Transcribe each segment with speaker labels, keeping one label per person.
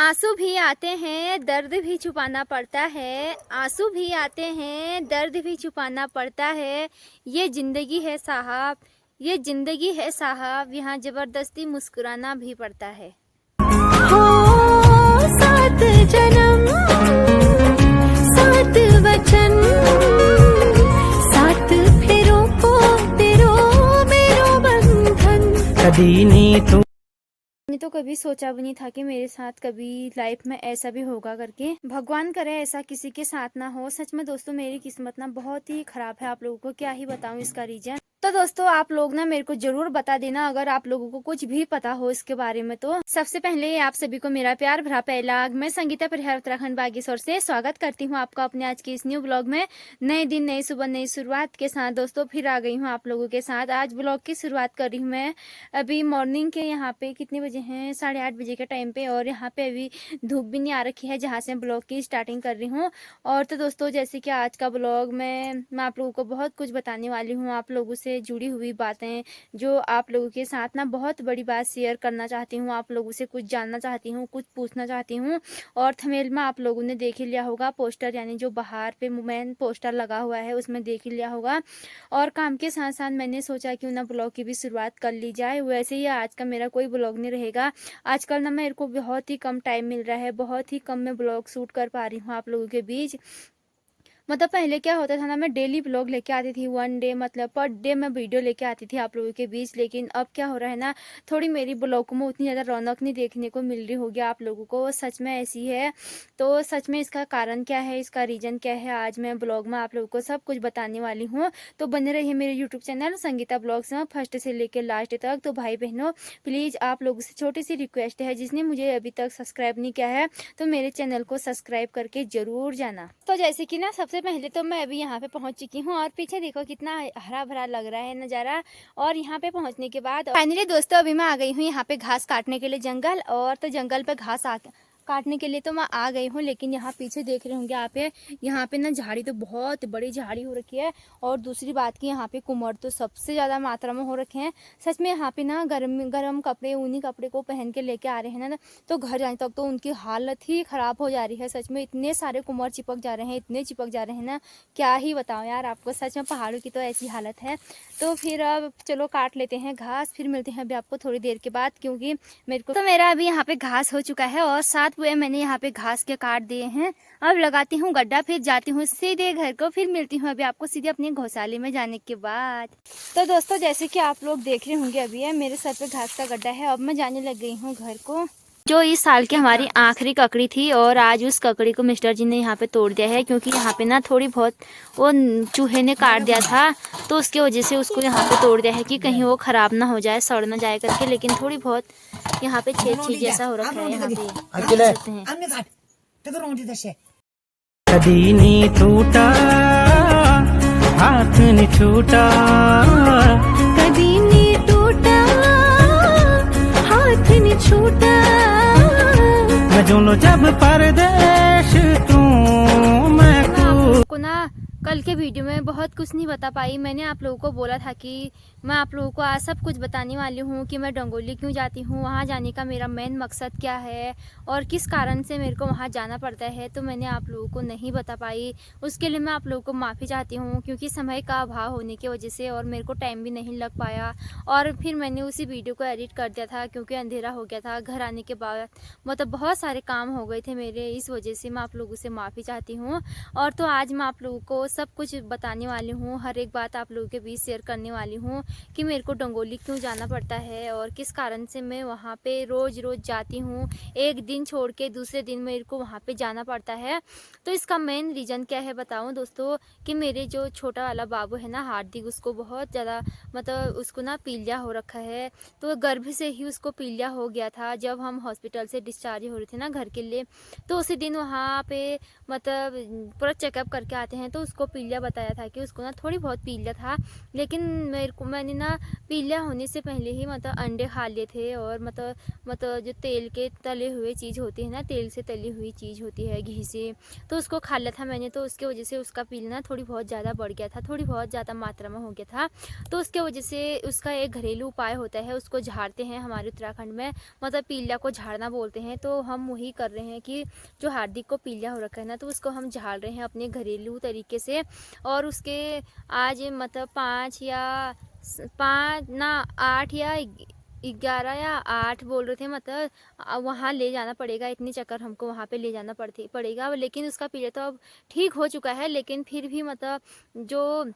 Speaker 1: आंसू भी आते हैं, दर्द भी छुपाना पड़ता है। आंसू भी आते हैं, दर्द भी छुपाना पड़ता है। ये ज़िंदगी है साहब, ये ज़िंदगी है साहब, यहाँ ज़बरदस्ती मुस्कुराना भी पड़ता है। हो सात जन्म, सात वचन, सात फेरों को तेरो मेरो बंधन।
Speaker 2: कदी नी तू
Speaker 1: मैंने तो कभी सोचा भी नहीं था कि मेरे साथ कभी लाइफ में ऐसा भी होगा करके। भगवान करे ऐसा किसी के साथ ना हो। सच में दोस्तों मेरी किस्मत ना बहुत ही खराब है। आप लोगों को क्या ही बताऊं इसका रीजन। तो दोस्तों आप लोग ना मेरे को जरूर बता देना अगर आप लोगों को कुछ भी पता हो इसके बारे में। तो सबसे पहले आप सभी को मेरा प्यार भरा पहला मैं संगीता परिहार उत्तराखंड बागेश्वर से स्वागत करती हूँ आपका अपने आज के इस न्यू ब्लॉग में। नए दिन नई सुबह नई शुरुआत के साथ दोस्तों फिर आ गई हूँ आप लोगों के साथ। आज ब्लॉग की शुरुआत कर रही हूँ मैं अभी मॉर्निंग के। यहाँ पे कितने बजे हैं, 8:30 बजे के टाइम पे। और यहाँ पे अभी धूप भी नहीं आ रखी है जहाँ से ब्लॉग की स्टार्टिंग कर रही हूँ। और तो दोस्तों जैसे कि आज का ब्लॉग मैं आप लोगों को बहुत कुछ बताने वाली हूँ। आप लोगों से जुड़ी हुई बातें जो आप लोगों के साथ ना बहुत बड़ी बात शेयर करना चाहती हूँ। आप लोगों से कुछ जानना चाहती हूँ, कुछ पूछना चाहती हूँ। और थंबनेल में आप लोगों ने देख ही लिया होगा पोस्टर, यानी जो बाहर पे मेन पोस्टर लगा हुआ है उसमें देख ही लिया होगा। और काम के साथ साथ मैंने सोचा क्यों ना ब्लॉग की भी शुरुआत कर ली जाए। वैसे ही आज का मेरा कोई ब्लॉग नहीं रहेगा। आजकल ना मेरे को बहुत ही कम टाइम मिल रहा है, बहुत ही कम मैं ब्लॉग शूट कर पा रही हूँ आप लोगों के बीच। मतलब पहले क्या होता था ना, मैं डेली ब्लॉग लेके आती थी, वन डे मतलब पर डे मैं वीडियो लेके आती थी आप लोगों के बीच। लेकिन अब क्या हो रहा है ना, थोड़ी मेरी ब्लॉग में उतनी ज़्यादा रौनक नहीं देखने को मिल रही होगी आप लोगों को। सच में ऐसी है। तो सच में इसका कारण क्या है, इसका रीज़न क्या है, आज मैं ब्लॉग में आप लोगों को सब कुछ बताने वाली हूँ। तो बने रहिए मेरे यूट्यूब चैनल संगीता ब्लॉग्स में फर्स्ट से लेकर लास्ट तक। तो भाई बहनों प्लीज़ आप लोगों से छोटी सी रिक्वेस्ट है, जिसने मुझे अभी तक सब्सक्राइब नहीं किया है तो मेरे चैनल को सब्सक्राइब करके ज़रूर जाना। तो जैसे कि ना सबसे पहले तो मैं अभी यहाँ पे पहुँच चुकी हूँ और पीछे देखो कितना हरा भरा लग रहा है नज़ारा। और यहाँ पे पहुँचने के बाद फाइनली दोस्तों अभी मैं आ गई हूँ यहाँ पे घास काटने के लिए जंगल। और तो जंगल पे घास काटने के लिए तो मैं आ गई हूँ। लेकिन यहाँ पीछे देख रहे होंगे आप, यहाँ पे ना झाड़ी तो बहुत बड़ी झाड़ी हो रखी है। और दूसरी बात की यहाँ पे कुम्हार तो सबसे ज़्यादा मात्रा में हो रखे हैं। सच में यहाँ पे ना गर्म कपड़े, ऊनी कपड़े को पहन के लेके आ रहे हैं ना, तो घर जाने तक तो उनकी हालत ही ख़राब हो जा रही है। सच में इतने सारे कुम्हार चिपक जा रहे हैं, इतने चिपक जा रहे हैं ना, क्या ही बताऊँ यार आपको। सच में पहाड़ों की तो ऐसी हालत है। तो फिर अब चलो काट लेते हैं घास, फिर मिलते हैं अभी आपको थोड़ी देर के बाद, क्योंकि मेरा अभी यहाँ पे घास हो चुका है और 7 हुए मैंने यहाँ पे घास के काट दिए हैं। अब लगाती हूँ गड्ढा, फिर जाती हूँ सीधे घर को, फिर मिलती हूँ अभी आपको सीधे अपने घोंसाले में जाने के बाद। तो दोस्तों जैसे कि आप लोग देख रहे होंगे अभी है मेरे सर पे घास का गड्ढा है। अब मैं जाने लग गई हूँ घर को। जो इस साल की हमारी आखिरी ककड़ी थी और आज उस ककड़ी को मिस्टर जी ने यहाँ पे तोड़ दिया है, क्योंकि यहाँ पे ना थोड़ी बहुत वो चूहे ने काट दिया था, तो उसकी वजह से उसको यहाँ पे तोड़ दिया है कि कहीं वो ख़राब ना हो जाए, सड़ ना जाए करके। लेकिन थोड़ी बहुत यहाँ पे छेद छेद जैसा हो रखा है, यहाँ पे देख सकते हैं।
Speaker 2: कदी नी टूटा हाथ नी छूटा,
Speaker 1: कदी नी टूटा हाथ नी छूटा।
Speaker 2: मैं जो जब परदेश तू मैं
Speaker 1: को ना कल के वीडियो में बहुत कुछ नहीं बता पाई। मैंने आप लोगों को बोला था कि मैं आप लोगों को आज सब कुछ बताने वाली हूँ कि मैं डंगोली क्यों जाती हूँ, वहाँ जाने का मेरा मेन मकसद क्या है और किस कारण से मेरे को वहाँ जाना पड़ता है। तो मैंने आप लोगों को नहीं बता पाई, उसके लिए मैं आप लोगों को माफ़ी चाहती हूँ, क्योंकि समय का अभाव होने की वजह से और मेरे को टाइम भी नहीं लग पाया। और फिर मैंने उसी वीडियो को एडिट कर दिया था क्योंकि अंधेरा हो गया था। घर आने के बाद मतलब बहुत सारे काम हो गए थे मेरे, इस वजह से मैं आप लोगों से माफ़ी चाहती हूँ। और तो आज मैं आप लोगों को सब कुछ बताने वाली हूँ, हर एक बात आप लोगों के बीच शेयर करने वाली हूँ कि मेरे को डंगोली क्यों जाना पड़ता है और किस कारण से मैं वहाँ पे रोज़ रोज़ जाती हूँ। एक दिन छोड़ के दूसरे दिन मेरे को वहाँ पे जाना पड़ता है। तो इसका मेन रीज़न क्या है बताऊँ दोस्तों, कि मेरे जो छोटा वाला बाबू है ना हार्दिक, उसको बहुत ज़्यादा मतलब उसको ना पीलिया हो रखा है। तो गर्भ से ही उसको पीलिया हो गया था। जब हम हॉस्पिटल से डिस्चार्ज हो रहे थे ना घर के लिए, तो उसी दिन वहाँ पे मतलब पूरा चेकअप करके आते हैं तो उसको पीलिया बताया था कि उसको ना थोड़ी बहुत पीलिया था, लेकिन मैंने ना पीलिया होने से पहले ही मतलब अंडे खा लिए थे, और मतलब जो तेल के तले हुए चीज़ होती है ना, तेल से तली हुई चीज़ होती है घी से, तो उसको खा लिया था मैंने। तो उसके वजह से उसका पीलिया ना थोड़ी बहुत ज़्यादा बढ़ गया था, थोड़ी बहुत ज़्यादा मात्रा में हो गया था। तो उसके वजह से उसका एक घरेलू उपाय होता है, उसको झाड़ते हैं हमारे उत्तराखंड में, मतलब पीलिया को झाड़ना बोलते हैं। तो हम वही कर रहे हैं कि जो हार्दिक को पीलिया हो रखा है ना, तो उसको हम झाड़ रहे हैं अपने घरेलू तरीके से। और उसके आज मतलब 5 ना 8 या 11 या 8 बोल रहे थे, मतलब वहाँ ले जाना पड़ेगा, इतनी चक्कर हमको वहाँ पे ले जाना पड़ेगा। लेकिन उसका पीलिया तो अब ठीक हो चुका है, लेकिन फिर भी मतलब जो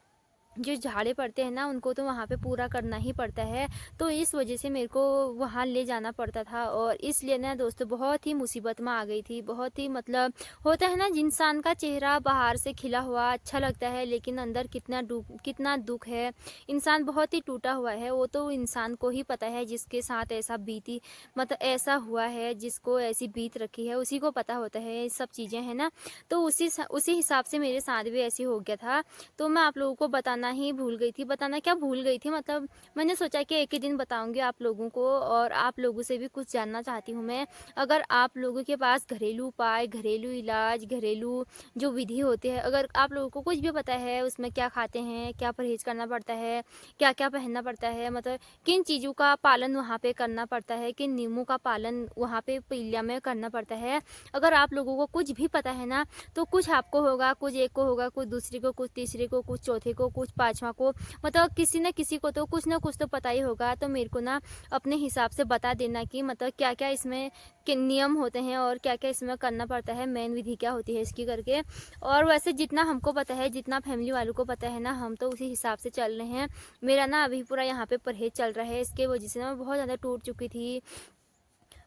Speaker 1: झाड़े पड़ते हैं ना, उनको तो वहाँ पे पूरा करना ही पड़ता है। तो इस वजह से मेरे को वहाँ ले जाना पड़ता था, और इसलिए ना दोस्तों बहुत ही मुसीबत में आ गई थी। बहुत ही मतलब होता है ना, इंसान का चेहरा बाहर से खिला हुआ अच्छा लगता है, लेकिन अंदर कितना दुख है, इंसान बहुत ही टूटा हुआ है। वो तो इंसान को ही पता है, जिसके साथ ऐसा बीती मतलब ऐसा हुआ है, जिसको ऐसी बीत रखी है, उसी को पता होता है ये सब चीज़ें, है ना। तो उसी हिसाब से मेरे साथ भी ऐसे हो गया था। तो मैं आप लोगों को बताना ही भूल गई थी। बताना क्या भूल गई थी, मतलब मैंने सोचा कि एक ही दिन बताऊंगी आप लोगों को, और आप लोगों से भी कुछ जानना चाहती हूँ मैं। अगर आप लोगों के पास घरेलू उपाय, घरेलू इलाज, घरेलू जो विधि होती है, अगर आप लोगों को कुछ भी पता है, उसमें क्या खाते हैं, क्या परहेज करना पड़ता है, क्या क्या पहनना पड़ता है, मतलब किन चीज़ों का पालन वहाँ पे करना पड़ता है, किन नियमों का पालन वहाँ पे पीलिया में करना पड़ता है, अगर आप लोगों को कुछ भी पता है ना, तो कुछ आपको होगा, कुछ एक को होगा, कुछ दूसरे को, कुछ तीसरे को, कुछ चौथे को, कुछ पांचवा को, मतलब किसी न किसी को तो कुछ ना कुछ तो पता ही होगा। तो मेरे को ना अपने हिसाब से बता देना कि मतलब क्या क्या इसमें के नियम होते हैं, और क्या क्या इसमें करना पड़ता है, मेन विधि क्या होती है इसकी करके। और वैसे जितना हमको पता है, जितना फैमिली वालों को पता है ना, हम तो उसी हिसाब से चल रहे हैं। मेरा ना अभी पूरा यहाँ पे परहेज चल रहा है, इसके वजह से ना मैं बहुत ज़्यादा टूट चुकी थी,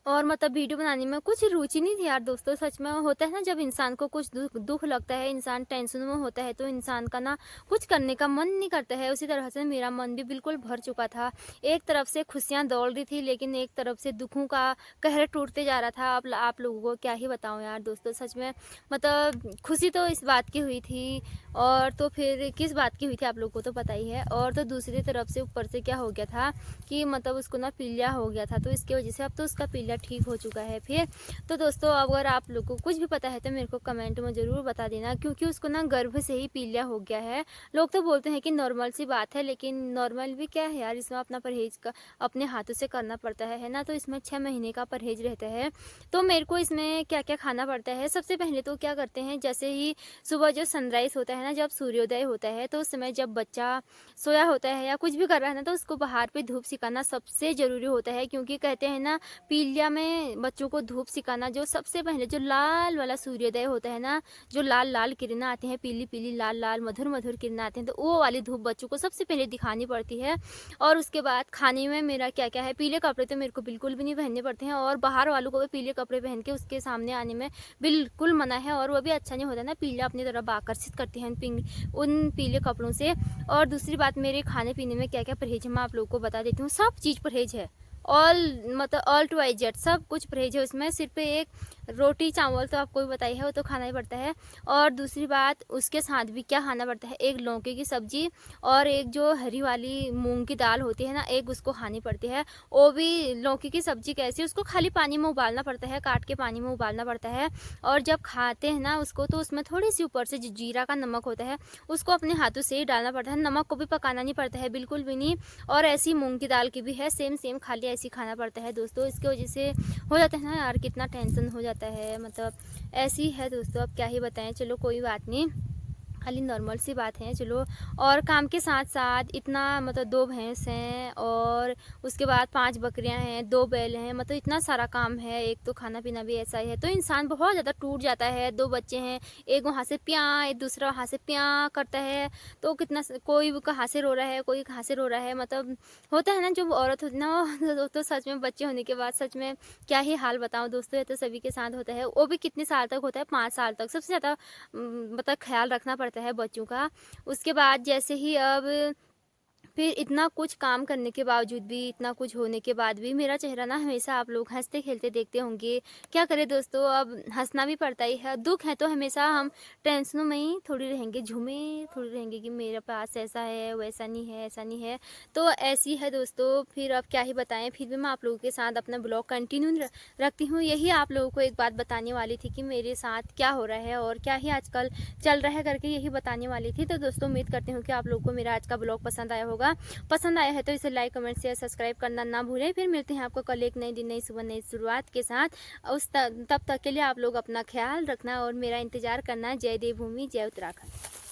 Speaker 1: और मतलब वीडियो बनाने में कुछ रुचि नहीं थी यार दोस्तों। सच में होता है ना, जब इंसान को कुछ दुख लगता है, इंसान टेंशन में होता है, तो इंसान का ना कुछ करने का मन नहीं करता है। उसी तरह से मेरा मन भी बिल्कुल भर चुका था। एक तरफ से खुशियाँ दौड़ रही थी, लेकिन एक तरफ से दुखों का कहर टूटते जा रहा था। अब आप लोगों को क्या ही बताऊँ यार दोस्तों, सच में मतलब खुशी तो इस बात की हुई थी, और तो फिर किस बात की हुई थी आप लोगों को तो पता ही है। और तो दूसरी तरफ से ऊपर से क्या हो गया था कि मतलब उसको ना पीलिया हो गया था, तो इसकी वजह से अब तो उसका पीलिया ठीक हो चुका है फिर। तो दोस्तों अगर आप लोग को कुछ भी पता है तो मेरे को कमेंट में ज़रूर बता देना, क्योंकि उसको ना गर्भ से ही पीलिया हो गया है। लोग तो बोलते हैं कि नॉर्मल सी बात है, लेकिन नॉर्मल भी क्या है यार, इसमें अपना परहेज का अपने हाथों से करना पड़ता है ना। तो इसमें 6 महीने का परहेज रहता है। तो मेरे को इसमें क्या क्या खाना पड़ता है, सबसे पहले तो क्या करते हैं, जैसे ही सुबह जो सनराइज होता है ना, जब सूर्योदय होता है, तो उस समय जब बच्चा सोया होता है या कुछ भी कर रहा है ना, तो उसको बाहर पे धूप सिकाना सबसे ज़रूरी होता है। क्योंकि कहते हैं ना, पीलिया में बच्चों को धूप सिकाना, जो सबसे पहले जो लाल वाला सूर्योदय होता है ना, जो लाल लाल किरणें आती हैं, पीली पीली लाल लाल मधुर मधुर किरणें आती हैं, तो वो वाली धूप बच्चों को सबसे पहले दिखानी पड़ती है। और उसके बाद खाने में मेरा क्या क्या है, पीले कपड़े तो मेरे को बिल्कुल भी नहीं पहनने पड़ते हैं, और बाहर वालों को भी पीले कपड़े पहन के उसके सामने आने में बिल्कुल मना है, और वो भी अच्छा नहीं होता ना, पीला अपनी तरफ आकर्षित करते हैं उन पीले कपड़ों से। और दूसरी बात, मेरे खाने पीने में क्या क्या परहेज है मैं आप लोगों को बता देती हूँ। सब चीज़ परहेज है, ऑल मतलब ऑल टू आई जेड सब कुछ परहेज है उसमें। सिर्फ एक रोटी चावल तो आपको भी बताई है, वो तो खाना ही पड़ता है। और दूसरी बात, उसके साथ भी क्या खाना पड़ता है, एक लौकी की सब्जी, और एक जो हरी वाली मूंग की दाल होती है ना, एक उसको खानी पड़ती है। वो भी लौकी की सब्जी कैसी, उसको खाली पानी में उबालना पड़ता है, काट के पानी में उबालना पड़ता है। और जब खाते हैं ना उसको, तो उसमें थोड़ी सी ऊपर से जो जीरा का नमक होता है, उसको अपने हाथों से ही डालना पड़ता है, नमक को भी पकाना नहीं पड़ता है बिल्कुल भी नहीं। और ऐसी मूंग की दाल की भी है, सेम सेम खाली ऐसी खाना पड़ता है दोस्तों। इसकी वजह से हो जाता है ना यार, कितना टेंशन हो जाता है, मतलब ऐसी है दोस्तों, अब क्या ही बताएं। चलो कोई बात नहीं, खाली नॉर्मल सी बात है, चलो। और काम के साथ साथ इतना मतलब 2 भैंस हैं, और उसके बाद 5 बकरियां हैं, 2 बैल हैं, मतलब इतना सारा काम है। एक तो खाना पीना भी ऐसा ही है, तो इंसान बहुत ज़्यादा टूट जाता है। 2 बच्चे हैं, एक वहाँ से प्याँ, एक दूसरा वहाँ से प्याँ करता है, तो कितना कोई कहाँ से रो रहा है, कोई कहाँ से रो रहा है, मतलब होता है ना जो औरत होती ना तो सच में बच्चे होने के बाद सच में क्या ही हाल बताऊँ दोस्तों, ये तो सभी के साथ होता है। वो भी कितने साल तक होता है, 5 साल तक सबसे ज़्यादा मतलब ख्याल रखना पड़ता है बच्चों का। उसके बाद जैसे ही अब फिर इतना कुछ काम करने के बावजूद भी, इतना कुछ होने के बाद भी मेरा चेहरा ना हमेशा आप लोग हँसते-खेलते देखते होंगे। क्या करें दोस्तों, अब हँसना भी पड़ता ही है। दुःख है तो हमेशा हम टेंशनों में ही थोड़ी रहेंगे, झूमे थोड़ी रहेंगे कि मेरे पास ऐसा है, वैसा नहीं है, ऐसा नहीं है। तो ऐसी है दोस्तों, फिर अब क्या ही बताएँ, फिर भी मैं आप लोगों के साथ अपना ब्लॉग कंटिन्यू रखती हूँ। यही आप लोगों को एक बात बताने वाली थी कि मेरे साथ क्या हो रहा है और क्या ही आजकल चल रहा है करके यही बताने वाली थी। तो दोस्तों उम्मीद करती हूँ कि आप लोगों को मेरा आज का ब्लॉग पसंद आया होगा। पसंद आया है तो इसे लाइक, कमेंट, शेयर, सब्सक्राइब करना ना भूलें। फिर मिलते हैं आपको कल एक नए दिन, नई सुबह, नई शुरुआत के साथ। तब तक के लिए आप लोग अपना ख्याल रखना और मेरा इंतज़ार करना। जय देवभूमि, जय उत्तराखंड।